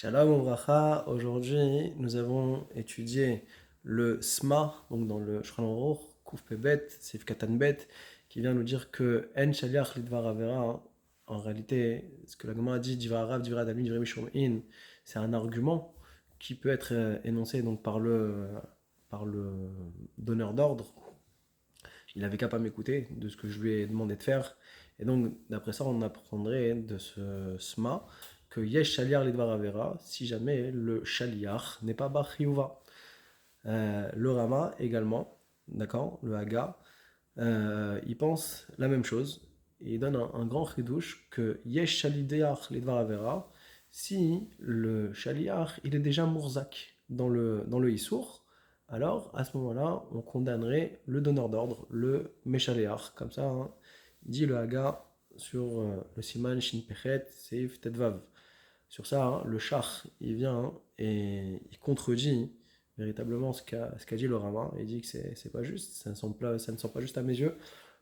Shalom Ouvracha, aujourd'hui nous avons étudié le SMA, donc dans le Shulchan Aruch, Kuf Pebet, Sif Katan Bet, qui vient nous dire que En Shaliach Lidvar Avera, en réalité, ce que la Gemara dit, Divrei Harav, Divrei Adamim, Divrei Mishom'in, c'est un argument qui peut être énoncé donc par le donneur d'ordre. Il avait qu'à pas m'écouter de ce que je lui ai demandé de faire. Et donc, d'après ça, on apprendrait de ce SMA que Yesh Shaliar Lidvar Avera, si jamais le Shaliar n'est pas Bar Chiyuva. Le Rama également, d'accord, le Haga, il pense la même chose. Et il donne un grand chidouche que Yesh Shaliar Lidvar Avera, si le Shaliar il est déjà Mourzak dans le Issour, alors à ce moment-là, on condamnerait le donneur d'ordre, le Meshaléar. Comme ça, hein, dit le Haga sur le Siman Shin Pechet Seif Tedvav. Sur ça, hein, le Shach, il vient et il contredit véritablement ce qu'a dit le Rama. Il dit que c'est pas juste, ça ne semble pas juste à mes yeux.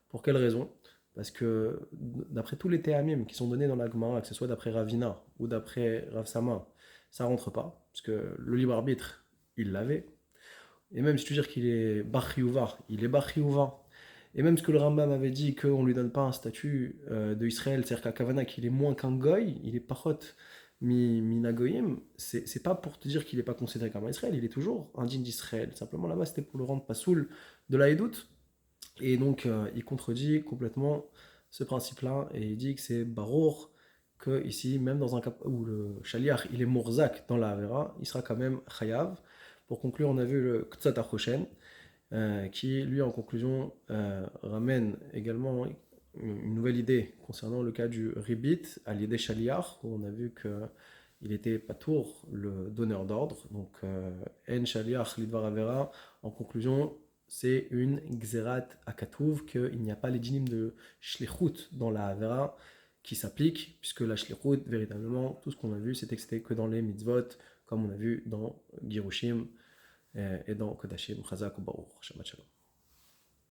Pour quelle raison? Parce que d'après tous les théamim qui sont donnés dans la Gemara, que ce soit d'après Ravina ou d'après Rav Sama, ça rentre pas. Parce que le libre arbitre, il l'avait. Et même si tu veux dire qu'il est Bar Chiyuva, il est Bar Chiyuva. Et même ce que le Rambam avait dit qu'on ne lui donne pas un statut de Israël, c'est-à-dire qu'à Kavana qu'il est moins qu'un goy, il est pachot minagoyim, c'est pas pour te dire qu'il n'est pas considéré comme un Israël, il est toujours un digne d'Israël. Simplement là-bas c'était pour le rendre pas saoul de la Hédoute. Et donc il contredit complètement ce principe-là et il dit que c'est Barour, que ici, même dans un cas où le Shaliach il est Mourzak dans la Havera, il sera quand même Chayav. Pour conclure, on a vu le Ktsat Achoshen, qui lui en conclusion ramène également une nouvelle idée concernant le cas du Ribit à l'idée Shaliach, où on a vu qu'il était Patour, le donneur d'ordre, donc En Shaliach Lidvar Avera, en conclusion, c'est une Gzerat Akatouv, qu'il n'y a pas les dynimes de Shlichut dans la Avera qui s'appliquent, puisque la Shlichut, véritablement, tout ce qu'on a vu, c'était que dans les mitzvot, comme on a vu dans Girushim et dans Kodashim, Chazak ou Baruch, Shabbat Shalom.